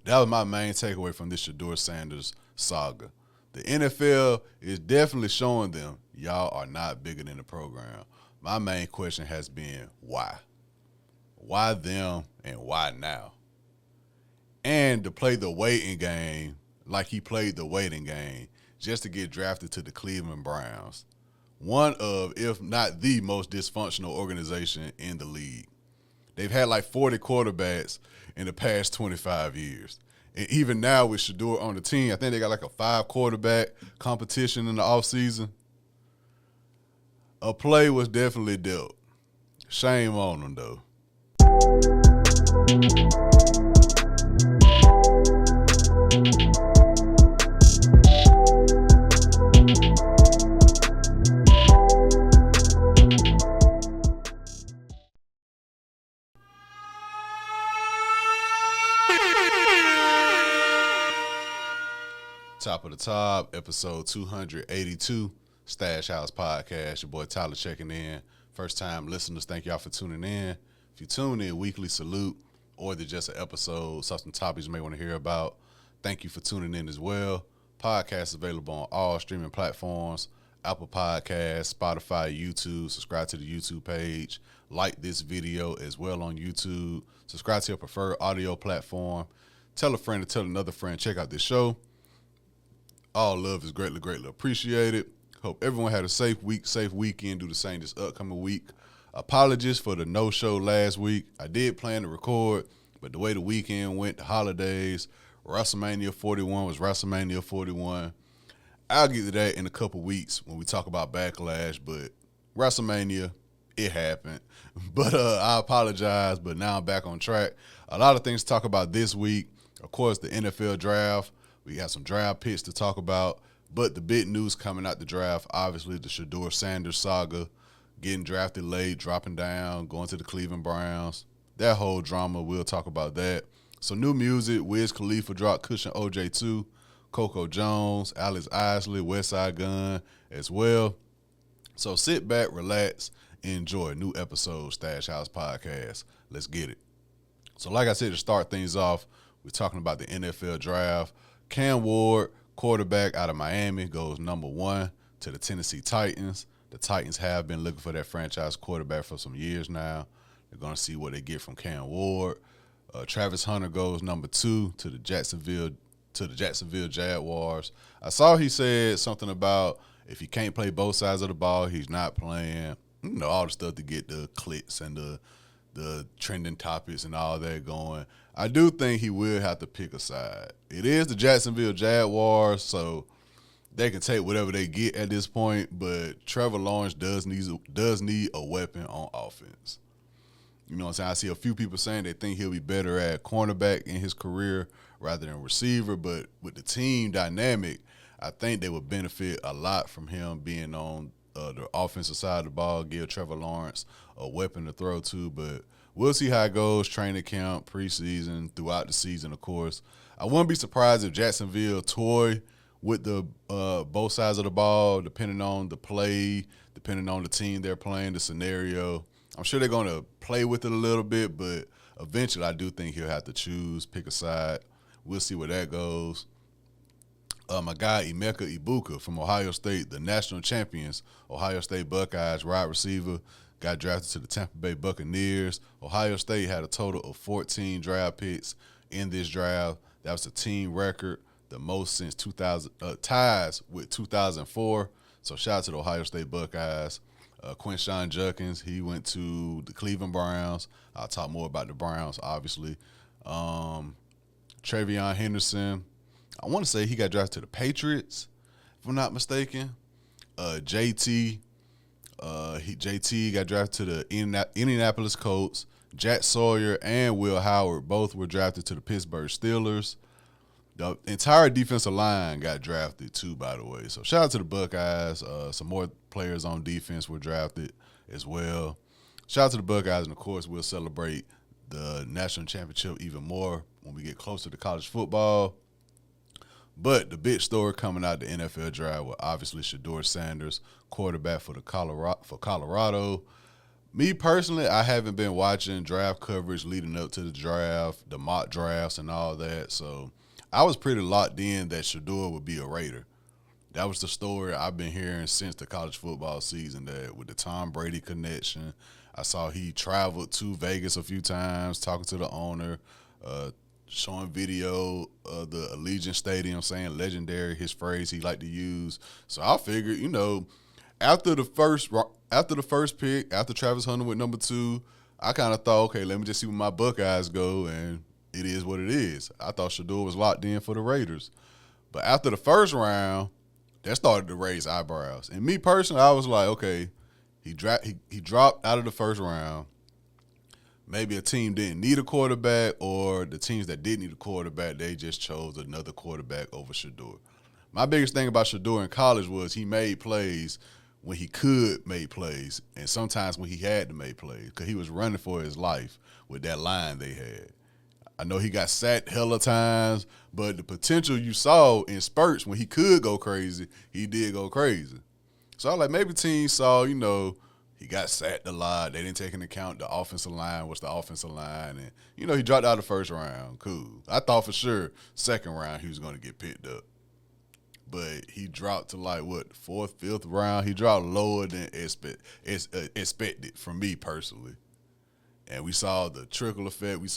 That was my main takeaway from this Shador Sanders saga. The NFL is definitely showing them y'all are not bigger than the program. My main question has been why? Why them and why now? And to play the waiting game like he played the waiting game just to get drafted to the Cleveland Browns. One of, if not the most dysfunctional organization in the league. They've had like 40 quarterbacks in the past 25 years. And even now with Shedeur on the team, I think they got like a 5-quarterback competition in the offseason. A play was definitely dealt. Shame on them, though. Top of the Top, episode 282, Stash House Podcast. Your boy Tyler checking in. First time listeners, thank y'all for tuning in. If you tune in, weekly salute, or there's just an episode, some topics you may want to hear about, thank you for tuning in as well. Podcast available on all streaming platforms, Apple Podcasts, Spotify, YouTube. Subscribe to the YouTube page. Like this video as well on YouTube. Subscribe to your preferred audio platform. Tell a friend to tell another friend, check out this show. All love is greatly, greatly appreciated. Hope everyone had a safe week, safe weekend. Do the same this upcoming week. Apologies for the no-show last week. I did plan to record, but the way the weekend went, the holidays, WrestleMania 41 was WrestleMania 41. I'll get to that in a couple weeks when we talk about Backlash, but WrestleMania, it happened. But I apologize, but now I'm back on track. A lot of things to talk about this week. Of course, the NFL draft. We got some draft picks to talk about, but the big news coming out the draft, obviously the Shador Sanders saga, getting drafted late, dropping down, going to the Cleveland Browns. That whole drama, we'll talk about that. Some new music, Wiz Khalifa dropped Kush and OJ 2, Coco Jones, Alex Isley, Westside Gun as well. So sit back, relax, enjoy. New episode, Stash House Podcast. Let's get it. So like I said, to start things off, we're talking about the NFL draft. Cam Ward, quarterback out of Miami, goes number 1 to the Tennessee Titans. The Titans have been looking for that franchise quarterback for some years now. They're going to see what they get from Cam Ward. Travis Hunter goes number 2 to the Jacksonville Jaguars. I saw he said something about if he can't play both sides of the ball, he's not playing. You know, all the stuff to get the clicks and the trending topics and all that going. I do think he will have to pick a side. It is the Jacksonville Jaguars, so they can take whatever they get at this point, but Trevor Lawrence does need a weapon on offense. You know what I'm saying? I see a few people saying they think he'll be better at cornerback in his career rather than receiver, but with the team dynamic, I think they would benefit a lot from him being on the offensive side of the ball, give Trevor Lawrence a weapon to throw to, but we'll see how it goes, training camp, preseason, throughout the season, of course. I wouldn't be surprised if Jacksonville toy with the both sides of the ball, depending on the play, depending on the team they're playing, the scenario. I'm sure they're going to play with it a little bit, but eventually I do think he'll have to pick a side. We'll see where that goes. My guy Emeka Ibuka from Ohio State, the national champions, Ohio State Buckeyes, wide receiver, got drafted to the Tampa Bay Buccaneers. Ohio State had a total of 14 draft picks in this draft. That was a team record, the most since 2000, ties with 2004. So shout out to the Ohio State Buckeyes. Quinshon Judkins, he went to the Cleveland Browns. I'll talk more about the Browns, obviously. Travion Henderson, I want to say he got drafted to the Patriots, if I'm not mistaken. JT got drafted to the Indianapolis Colts. Jack Sawyer and Will Howard both were drafted to the Pittsburgh Steelers. The entire defensive line got drafted too, by the way. So shout out to the Buckeyes. Some more players on defense were drafted as well. Shout out to the Buckeyes, and of course we'll celebrate the national championship even more when we get closer to college football. But the big story coming out the NFL draft was obviously Shador Sanders, quarterback for Colorado. Me personally, I haven't been watching draft coverage leading up to the draft, the mock drafts, and all that. So I was pretty locked in that Shedeur would be a Raider. That was the story I've been hearing since the college football season. That with the Tom Brady connection, I saw he traveled to Vegas a few times, talking to the owner, showing video of the Allegiant Stadium, saying legendary, his phrase he liked to use. So I figured, after the first pick, after Travis Hunter with number 2, I kind of thought, okay, let me just see where my Buckeyes go, and it is what it is. I thought Shedeur was locked in for the Raiders. But after the first round, that started to raise eyebrows. And me personally, I was like, okay, he dropped out of the first round. Maybe a team didn't need a quarterback, or the teams that did need a quarterback, they just chose another quarterback over Shedeur. My biggest thing about Shedeur in college was he made plays when he could make plays, and sometimes when he had to make plays, because he was running for his life with that line they had. I know he got sacked hella times, but the potential you saw in spurts when he could go crazy, he did go crazy. So I was like, maybe teams saw, he got sacked a lot. They didn't take into account the offensive line was the offensive line. And, he dropped out of the first round. Cool. I thought for sure second round he was going to get picked up. But he dropped to fourth, fifth round. He dropped lower than expected from me personally. And we saw the trickle effect. We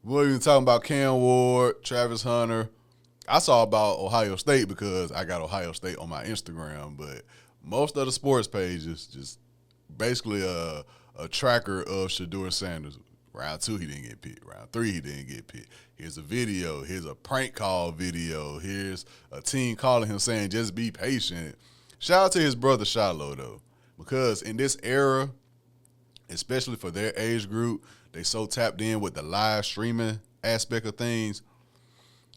weren't even talking about Cam Ward, Travis Hunter. I saw about Ohio State because I got Ohio State on my Instagram. But most of the sports pages just basically a tracker of Shador Sanders. Round 2, he didn't get picked. Round 3, he didn't get picked. Here's a video. Here's a prank call video. Here's a team calling him saying, just be patient. Shout out to his brother Shiloh, though, because in this era, especially for their age group, they so tapped in with the live streaming aspect of things.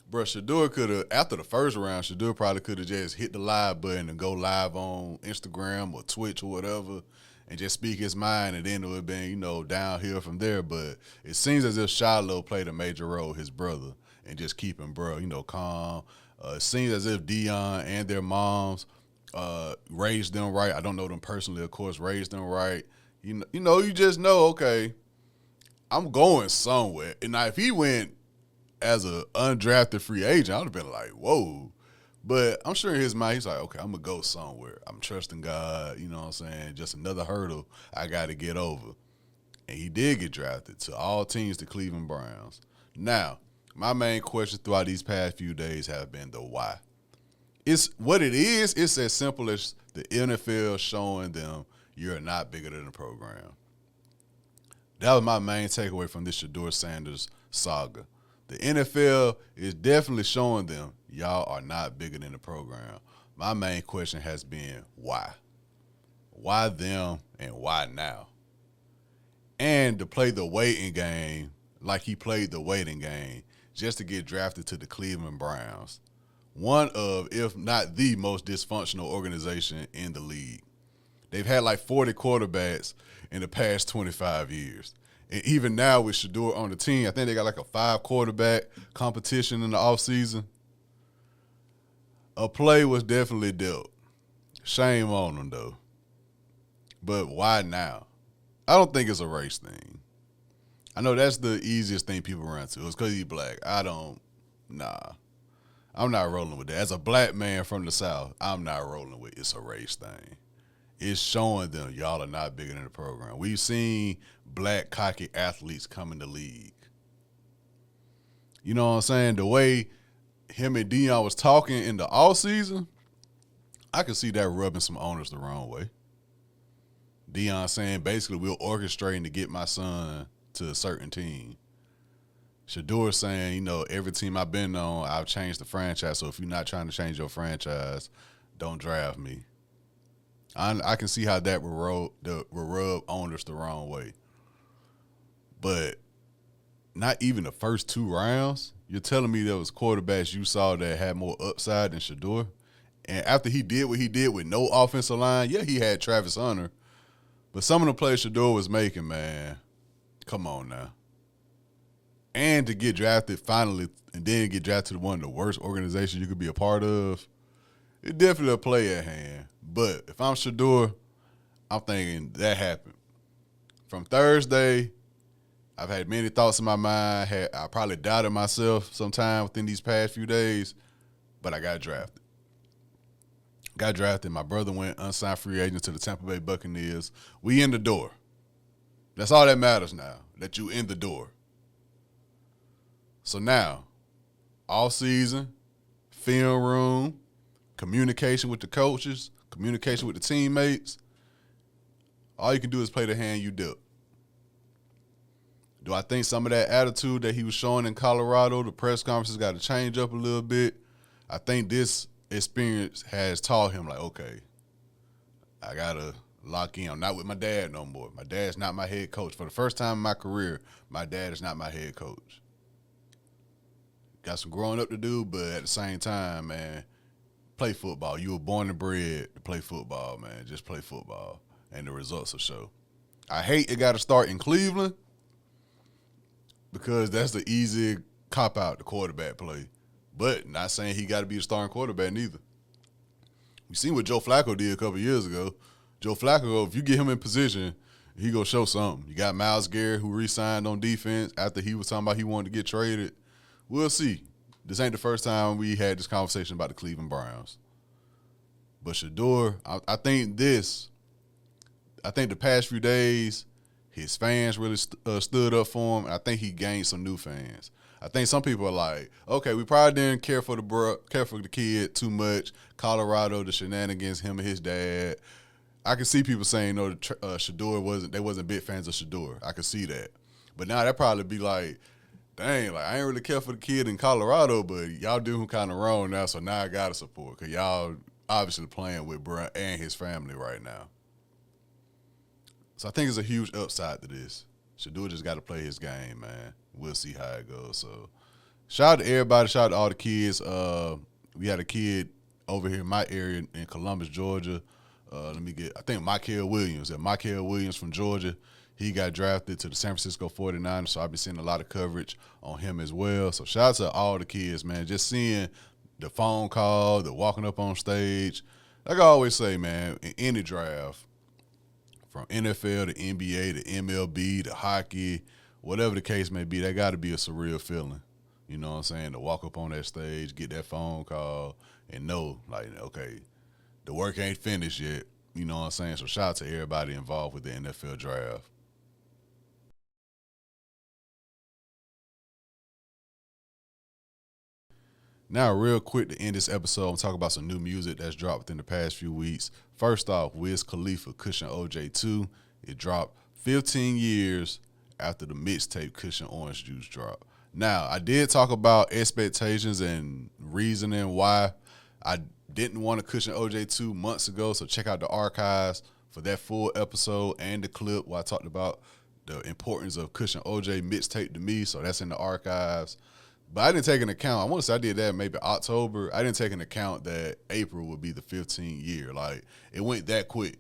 Bro, Shedeur could have, after the first round, Shedeur probably could have just hit the live button and go live on Instagram or Twitch or whatever and just speak his mind, and then it would have been, downhill from there. But it seems as if Shiloh played a major role, his brother, and just keeping bro, calm. It seems as if Dion and their moms raised them right. I don't know them personally, of course, raised them right. You just know, okay, I'm going somewhere. And now if he went as an undrafted free agent, I would have been like, whoa. But I'm sure in his mind, he's like, okay, I'm going to go somewhere. I'm trusting God, you know what I'm saying? Just another hurdle I got to get over. And he did get drafted to all teams, the Cleveland Browns. Now, my main question throughout these past few days have been the why. It's as simple as the NFL showing them you're not bigger than the program. That was my main takeaway from this Shador Sanders saga. The NFL is definitely showing them y'all are not bigger than the program. My main question has been why? Why them and why now? And to play the waiting game like he played the waiting game just to get drafted to the Cleveland Browns. One of, if not the most dysfunctional organization in the league. They've had 40 quarterbacks in the past 25 years. And even now with Shedeur on the team, I think they got a 5-quarterback competition in the offseason. A play was definitely dealt. Shame on them, though. But why now? I don't think it's a race thing. I know that's the easiest thing people run to. It's because he's black. I'm not rolling with that. As a black man from the South, I'm not rolling with it's a race thing. It's showing them y'all are not bigger than the program. We've seen black cocky athletes come in the league. You know what I'm saying? The way him and Dion was talking in the offseason, I could see that rubbing some owners the wrong way. Dion saying basically we're orchestrating to get my son to a certain team. Shedeur saying, every team I've been on, I've changed the franchise. So if you're not trying to change your franchise, don't draft me. I can see how that will rub owners the wrong way. But not even the first 2 rounds, you're telling me there was quarterbacks you saw that had more upside than Shedeur? And after he did what he did with no offensive line, yeah, he had Travis Hunter. But some of the plays Shedeur was making, man, come on now. And to get drafted finally and then get drafted to one of the worst organizations you could be a part of, it's definitely a play at hand. But if I'm Shedeur, I'm thinking that happened. from Thursday, I've had many thoughts in my mind. I probably doubted myself sometime within these past few days, but I got drafted. Got drafted. My brother went unsigned free agent to the Tampa Bay Buccaneers. We in the door. That's all that matters now, that you in the door. So now, all season, film room, communication with the coaches, communication with the teammates, all you can do is play the hand you dealt. Do I think some of that attitude that he was showing in Colorado, the press conferences got to change up a little bit? I think this experience has taught him, like, okay, I got to lock in. I'm not with my dad no more. My dad's not my head coach. For the first time in my career, my dad is not my head coach. Got some growing up to do, but at the same time, man, play football. You were born and bred to play football, man. Just play football, and the results will show. I hate it got to start in Cleveland, because that's the easy cop-out, the quarterback play. But not saying he got to be the starting quarterback neither. We seen what Joe Flacco did a couple years ago. Joe Flacco, if you get him in position, he going to show something. You got Myles Garrett, who re-signed on defense after he was talking about he wanted to get traded. We'll see. This ain't the first time we had this conversation about the Cleveland Browns. But Shedeur, I think the past few days, his fans really stood up for him, and I think he gained some new fans. I think some people are like, okay, we probably didn't care for the kid too much. Colorado, the shenanigans, him and his dad. I can see people saying, no, Shedeur they wasn't big fans of Shedeur. I can see that. But now that probably be like, dang, like I ain't really care for the kid in Colorado, but y'all do him kind of wrong now, so now I got to support, because y'all obviously playing with Bruh and his family right now. So I think it's a huge upside to this. Shedeur just got to play his game, man. We'll see how it goes. So shout out to everybody. Shout out to all the kids. We had a kid over here in my area in Columbus, Georgia. I think Michael Williams from Georgia. He got drafted to the San Francisco 49ers, so I've been seeing a lot of coverage on him as well. So shout out to all the kids, man. Just seeing the phone call, the walking up on stage. Like I always say, man, in any draft, from NFL to NBA to MLB to hockey, whatever the case may be, that got to be a surreal feeling. You know what I'm saying? To walk up on that stage, get that phone call, and know, like, okay, the work ain't finished yet. You know what I'm saying? So shout out to everybody involved with the NFL draft. Now, real quick to end this episode, I'm talking about some new music that's dropped within the past few weeks. First off, Wiz Khalifa, Kush and OJ 2. It dropped 15 years after the mixtape Kush and Orange Juice dropped. Now, I did talk about expectations and reasoning why I didn't want to Kush and OJ 2 months ago, so check out the archives for that full episode and the clip where I talked about the importance of Kush and OJ mixtape to me, so that's in the archives. But I didn't take into account, I want to say I did that maybe October. I didn't take into account that April would be the 15th year. Like, it went that quick.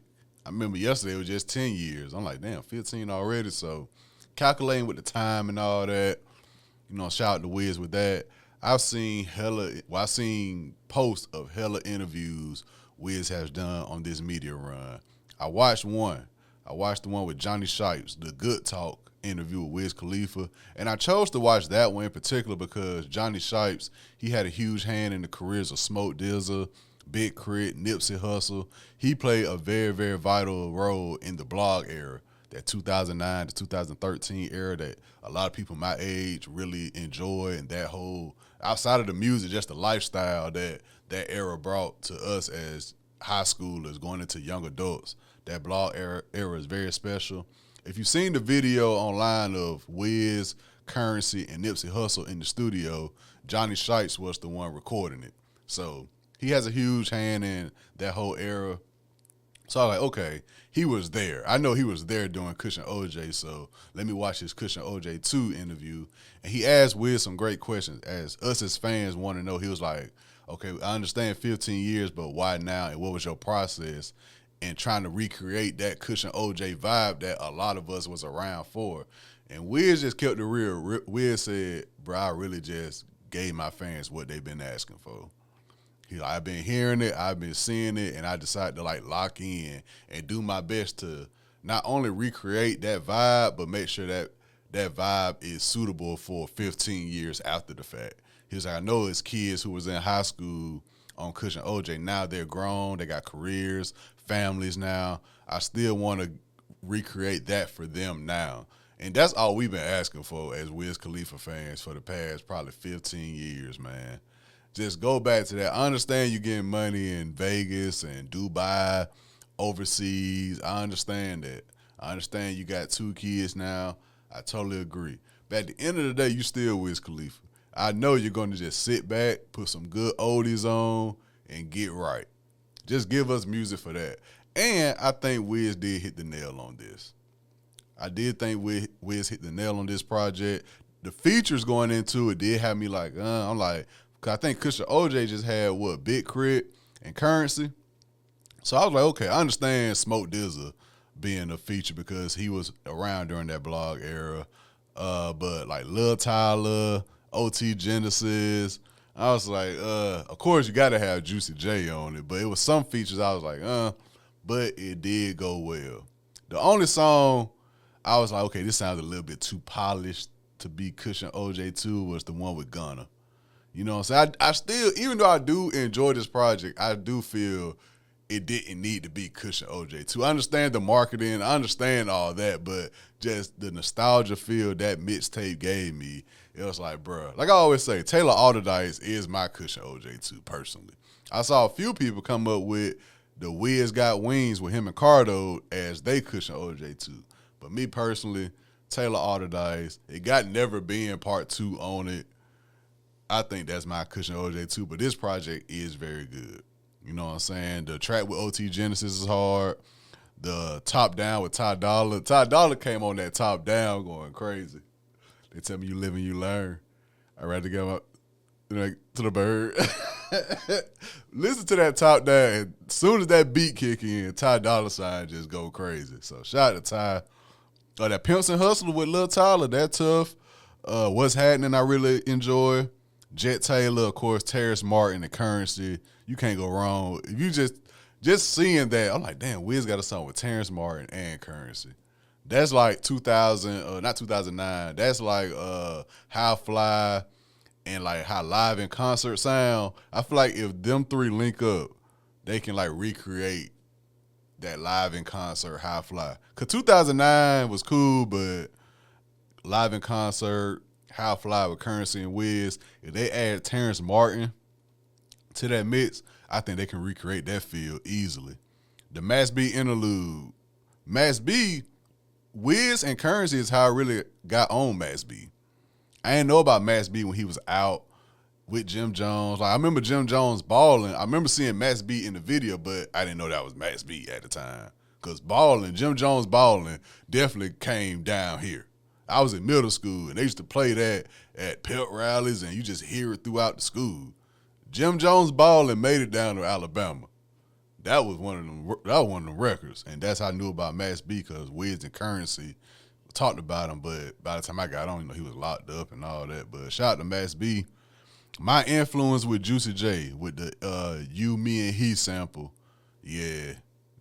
I remember yesterday it was just 10 years. I'm like, damn, 15 already. So calculating with the time and all that, you know, shout out to Wiz with that. I've seen posts of hella interviews Wiz has done on this media run. I watched one. I watched the one with Johnny Shipes, the Good Talk interview with Wiz Khalifa. And I chose to watch that one in particular because Johnny Shipes, he had a huge hand in the careers of Smoke DZA, Big Crit, Nipsey Hussle. He played a very, very vital role in the blog era, that 2009 to 2013 era that a lot of people my age really enjoy, and that whole, outside of the music, just the lifestyle that era brought to us as high schoolers going into young adults. That blog era is very special. If you've seen the video online of Wiz, Currency, and Nipsey Hussle in the studio, Johnny Shipes was the one recording it. So he has a huge hand in that whole era. So I was like, okay, he was there. I know he was there doing Kush and OJ, so let me watch his Kush and OJ 2 interview. And he asked Wiz some great questions. As us as fans want to know, he was like, okay, I understand 15 years, but why now? And what was your process in trying to recreate that Kush and OJ vibe that a lot of us was around for? And Wiz just kept it real. Wiz said, bro, I really just gave my fans what they've been asking for. I've been hearing it, I've been seeing it, and I decided to like lock in and do my best to not only recreate that vibe, but make sure that that vibe is suitable for 15 years after the fact. He was like, I know it's kids who was in high school on Kush and OJ. Now they're grown, they got careers, families now. I still want to recreate that for them now. And that's all we've been asking for as Wiz Khalifa fans for the past probably 15 years, man. Just go back to that. I understand you getting money in Vegas and Dubai, overseas. I understand that. I understand you got 2 kids now. I totally agree. But at the end of the day, you still Wiz Khalifa. I know you're going to just sit back, put some good oldies on, and get right. Just give us music for that. And I think Wiz did hit the nail on this. I did think Wiz hit the nail on this project. The features going into it did have me like, I'm like, cause I think Kush and OJ just had what, Big Crit and Currency. So I was like, okay, I understand Smoke DZA being a feature because he was around during that blog era. But like Lil Tyler, OT Genesis, I was like, of course you gotta have Juicy J on it, but it was some features I was like, but it did go well. The only song I was like, okay, this sounds a little bit too polished to be Kush and OJ 2 was the one with Gunna. You know what I'm saying? I still, even though I do enjoy this project, I do feel it didn't need to be Kush and OJ 2. I understand the marketing, I understand all that, but just the nostalgia feel that mixtape gave me, it was like, bruh, like I always say, Taylor Alderdice is my Kush and OJ 2 personally. I saw a few people come up with the Wiz Got Wings with him and Cardo as they Kush and OJ 2. But me personally, Taylor Alderdice, it got Never Been Part 2 on it. I think that's my Kush and OJ 2, but this project is very good. You know what I'm saying? The track with OT Genesis is hard. The Top Down with Ty Dolla. Ty Dolla came on that Top Down going crazy. They tell me you live and you learn. I'd rather go to the bird. Listen to that Top Down. And as soon as that beat kick in, Ty Dolla $ign just go crazy. So shout out to Ty. That Pimps and Hustle with Lil Tyler, that tough. What's Happening, I really enjoy. Jet Taylor, of course, Terrace Martin, and Currency. You can't go wrong. If you just seeing that, I'm like, damn, Wiz got a song with Terrence Martin and Currency. That's like 2000, not 2009. That's like How Fly and like how live in concert sound. I feel like if them 3 link up, they can like recreate that live in concert How Fly. Cause 2009 was cool, but live in concert, How Fly with Currency and Wiz, if they add Terrence Martin to that mix, I think they can recreate that feel easily. The Mass B interlude. Mass B, Wiz and Currency is how I really got on Mass B. I didn't know about Mass B when he was out with Jim Jones. Like I remember Jim Jones balling. I remember seeing Mass B in the video, but I didn't know that was Mass B at the time. Because balling, Jim Jones balling definitely came down here. I was in middle school, and they used to play that at pep rallies, and you just hear it throughout the school. Jim Jones balling made it down to Alabama. That was one of them. That was one of them records, and that's how I knew about Mass B because Wiz and Currency talked about him. But by the time I got on, he was locked up and all that. But shout out to Mass B. My influence with Juicy J with the You, Me, and He sample, yeah,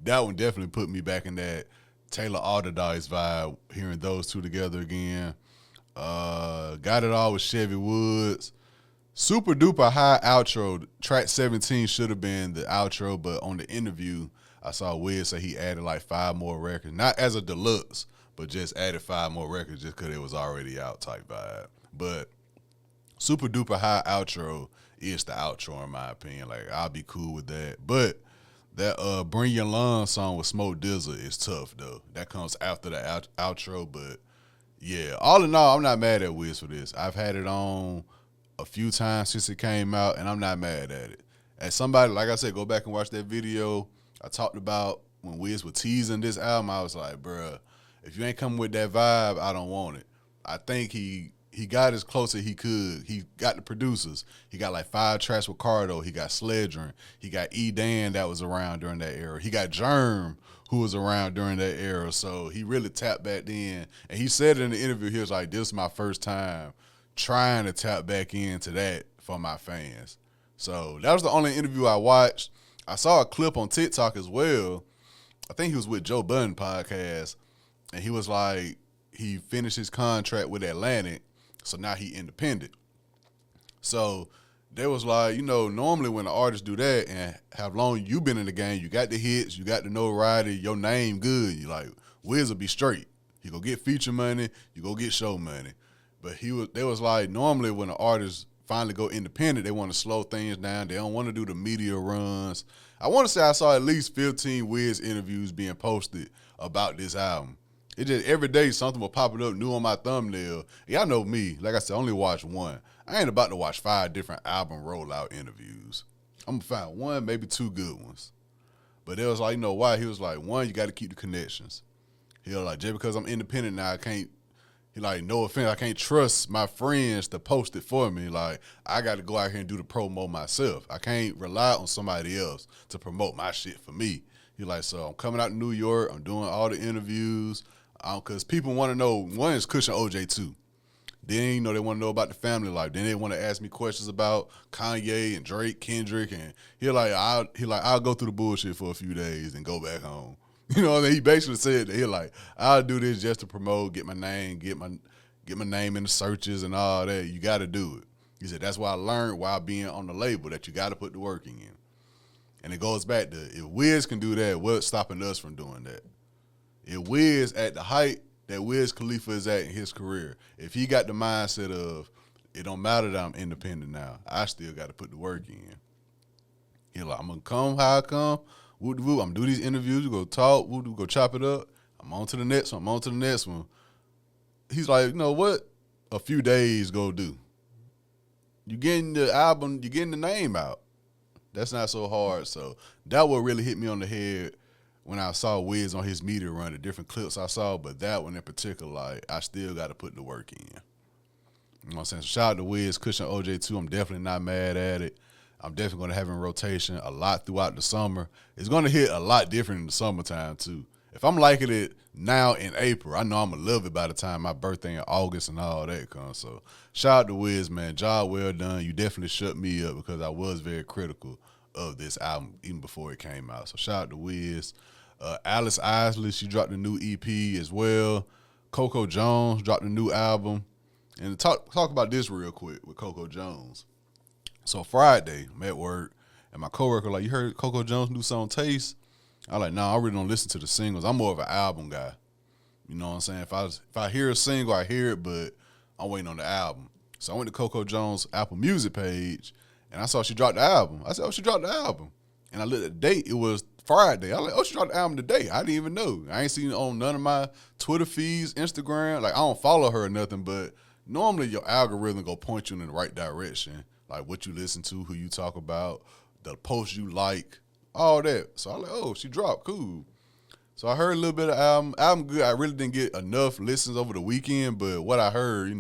that one definitely put me back in that Taylor Alderdice vibe, hearing those two together again. Got It All with Chevy Woods. Super duper high outro. Track 17 should have been the outro, but on the interview, I saw Wiz say he added like 5 more records. Not as a deluxe, but just added 5 more records just because it was already out type vibe. But super duper high outro is the outro in my opinion. Like, I'll be cool with that. But that Bring Your Lungs song with Smoke DZA is tough, though. That comes after the outro, but yeah. All in all, I'm not mad at Wiz for this. I've had it on a few times since it came out, and I'm not mad at it. As somebody, like I said, go back and watch that video I talked about when Wiz was teasing this album. I was like, bruh, if you ain't coming with that vibe, I don't want it. I think he got as close as he could. He got the producers. He got like 5 tracks with Cardo. He got Sledgerin. He got E. Dan that was around during that era. He got Germ, who was around during that era. So he really tapped back in. And he said in the interview, he was like, this is my first time trying to tap back into that for my fans. So that was the only interview I watched. I saw a clip on TikTok as well I think he was with Joe Budden podcast, and he was like, he finished his contract with Atlantic, so now he independent. So they was like, normally when an artist do that and how long you been in the game, you got the hits, you got the notoriety, your name good. You like, Wiz will be straight. You go get feature money, you go get show money. But they was like, normally when an artist finally go independent, they want to slow things down. They don't want to do the media runs. I want to say I saw at least 15 Wiz interviews being posted about this album. It just every day something was popping up new on my thumbnail. Y'all know me. Like I said, I only watch one. I ain't about to watch 5 different album rollout interviews. I'm going to find one, maybe 2 good ones. But it was like, why? He was like, one, you got to keep the connections. He was like, just because I'm independent now, I can't, he like, no offense, I can't trust my friends to post it for me. Like, I got to go out here and do the promo myself. I can't rely on somebody else to promote my shit for me. He like, so I'm coming out to New York. I'm doing all the interviews. Because people want to know, one is Kush and OJ too. Then, they want to know about the family life. Then they want to ask me questions about Kanye and Drake, Kendrick. And I'll go through the bullshit for a few days and go back home. He basically said that I'll do this just to promote, get my name, get my name in the searches and all that. You got to do it. He said, that's why I learned while being on the label that you got to put the work in. And it goes back to, if Wiz can do that, what's stopping us from doing that? If Wiz at the height that Wiz Khalifa is at in his career, if he got the mindset of, it don't matter that I'm independent now, I still got to put the work in. He's like, I'm going to come how I come. I'm going to do these interviews. We go talk. We go chop it up. I'm on to the next one. He's like, you know what? A few days go do. You getting the album, you getting the name out. That's not so hard. So that what really hit me on the head when I saw Wiz on his media run, the different clips I saw, but that one in particular, I still got to put the work in. You know what I'm saying? So shout out to Wiz, Kush and OJ too. I'm definitely not mad at it. I'm definitely going to have in rotation a lot throughout the summer. It's going to hit a lot different in the summertime too. If I'm liking it now in April, I know I'm going to love it by the time my birthday in August and all that comes. So shout out to Wiz, man. Job well done. You definitely shut me up because I was very critical of this album even before it came out. So shout out to Wiz. Alice Isley, she dropped a new EP as well. Coco Jones dropped a new album. And talk about this real quick with Coco Jones. So Friday, I'm at work, and my coworker like, you heard Coco Jones' new song Taste? I like, nah, I really don't listen to the singles. I'm more of an album guy. You know what I'm saying? If I hear a single, I hear it, but I'm waiting on the album. So I went to Coco Jones' Apple Music page, and I saw she dropped the album. I said, oh, she dropped the album. And I looked at the date. It was Friday. I was like, oh, she dropped the album today. I didn't even know. I ain't seen it on none of my Twitter feeds, Instagram. Like, I don't follow her or nothing, but normally your algorithm go point you in the right direction, like what you listen to, who you talk about, the posts you like, all that. So I was like, oh, she dropped. Cool. So I heard a little bit of album good. I really didn't get enough listens over the weekend, but what I heard,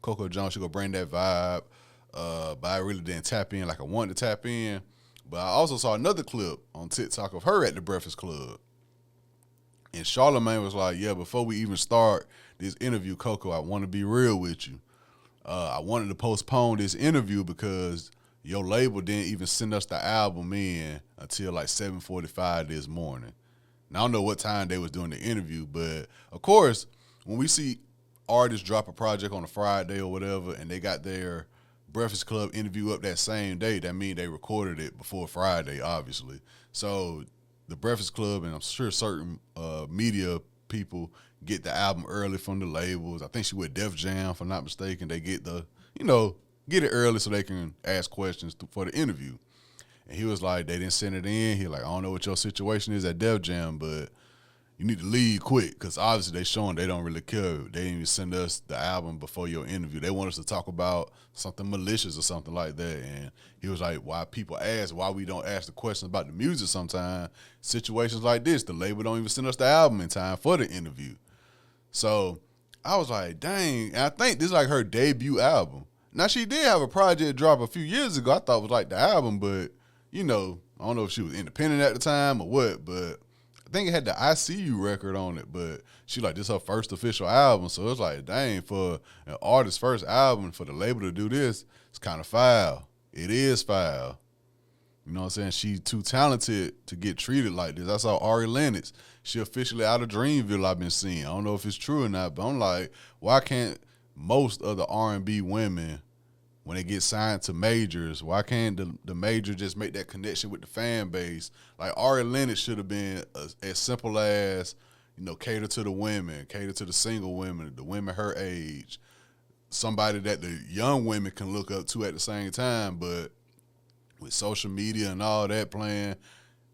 Coco Jones, she gonna bring that vibe. But I really didn't tap in like I wanted to tap in. But I also saw another clip on TikTok of her at the Breakfast Club. And Charlamagne was like, yeah, before we even start this interview, Coco, I want to be real with you. I wanted to postpone this interview because your label didn't even send us the album in until like 7:45 this morning. Now, I don't know what time they was doing the interview, but of course, when we see artists drop a project on a Friday or whatever and they got their Breakfast Club interview up that same day, that means they recorded it before Friday, obviously. So the Breakfast Club and I'm sure certain media people get the album early from the labels. I think she with Def Jam, if I'm not mistaken. They get get it early so they can ask questions for the interview. And he was like, they didn't send it in. He like, I don't know what your situation is at Def Jam, but you need to leave quick because obviously they showing they don't really care. They didn't even send us the album before your interview. They want us to talk about something malicious or something like that. And he was like, why people ask, why we don't ask the questions about the music sometimes. Situations like this, the label don't even send us the album in time for the interview. So I was like, dang. And I think this is like her debut album. Now, she did have a project drop a few years ago. I thought it was like the album, but, I don't know if she was independent at the time or what, but I think it had the ICU record on it, but she like, this is her first official album. So it's like, dang, for an artist's first album, for the label to do this, it's kind of foul. It is foul. You know what I'm saying? She's too talented to get treated like this. I saw Ari Lennox. She officially out of Dreamville, I've been seeing. I don't know if it's true or not, but I'm like, why can't most of the R&B women, when they get signed to majors, why can't the major just make that connection with the fan base? Like, Ari Lennox should have been as simple as, cater to the women, cater to the single women, the women her age, somebody that the young women can look up to at the same time. But with social media and all that playing,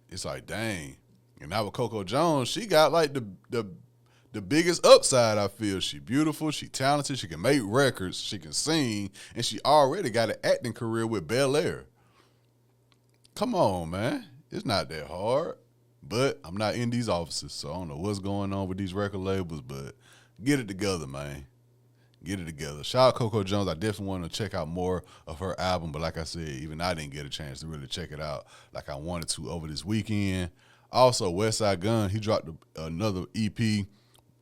it's like, dang. And now with Coco Jones, she got like the biggest upside, I feel. She beautiful, she talented, she can make records, she can sing, and she already got an acting career with Bel Air. Come on, man. It's not that hard. But I'm not in these offices, so I don't know what's going on with these record labels, but get it together, man. Get it together. Shout out Coco Jones. I definitely want to check out more of her album, but like I said, even I didn't get a chance to really check it out like I wanted to over this weekend. Also, Westside Gun, he dropped another EP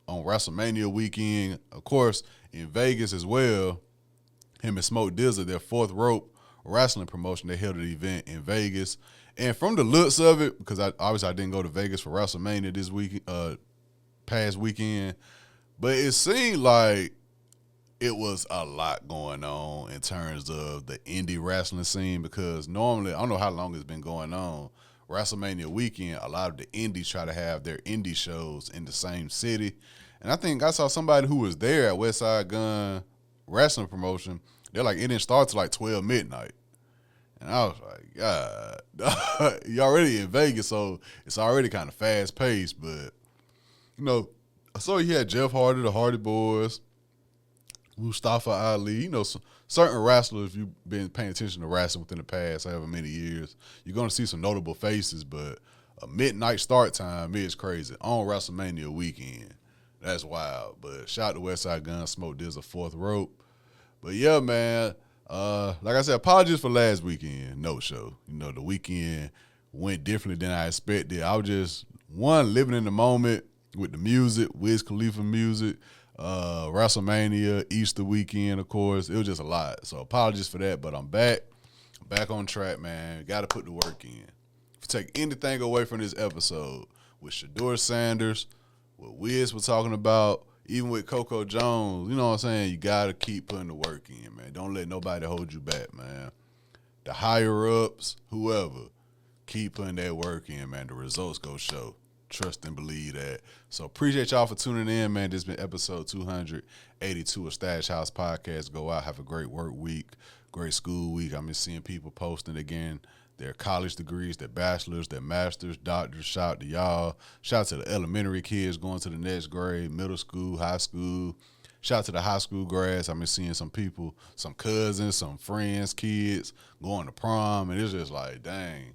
on WrestleMania weekend. Of course, in Vegas as well, him and Smoke Dizzle, their Fourth Rope wrestling promotion, they held an event in Vegas. And from the looks of it, because I didn't go to Vegas for WrestleMania this week, past weekend, but it seemed like it was a lot going on in terms of the indie wrestling scene, because normally, I don't know how long it's been going on, WrestleMania weekend, a lot of the indies try to have their indie shows in the same city. And I think I saw somebody who was there at Westside Gun wrestling promotion. They're like, it didn't start till like 12 midnight. And I was like, God, you're already in Vegas, so it's already kind of fast-paced. But, I saw you had Jeff Hardy, the Hardy Boys, Mustafa Ali, certain wrestlers, if you've been paying attention to wrestling within the past however many years, you're going to see some notable faces, but a midnight start time is crazy on WrestleMania weekend. That's wild. But shout out to Westside Gun, Smoke Dizzle, Fourth Rope. But, yeah, man. Like I said, apologies for last weekend, no show. The weekend went differently than I expected. I was just, living in the moment with the music, Wiz Khalifa music, WrestleMania, Easter weekend, of course. It was just a lot. So apologies for that, but I'm back on track, man. Got to put the work in. If you take anything away from this episode, with Shador Sanders, what Wiz was talking about, even with Coco Jones, you know what I'm saying? You got to keep putting the work in, man. Don't let nobody hold you back, man. The higher-ups, whoever, keep putting that work in, man. The results go show. Trust and believe that. So appreciate y'all for tuning in, man. This has been episode 282 of Stash House Podcast. Go out, have a great work week, great school week. I've been seeing people posting again their college degrees, their bachelors, their masters, doctors. Shout out to y'all. Shout out to the elementary kids going to the next grade, middle school, high school. Shout out to the high school grads. I've been seeing some people, some cousins, some friends, kids going to prom, and it's just like, dang.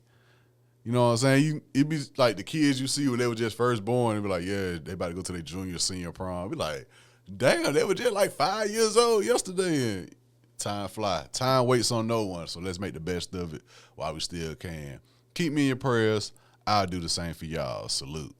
You know what I'm saying? It'd be like the kids you see when they were just first born, it'd be like, yeah, they about to go to their junior, senior prom. It'd be like, damn, they were just like 5 years old yesterday. And time fly. Time waits on no one, so let's make the best of it while we still can. Keep me in your prayers. I'll do the same for y'all. Salute.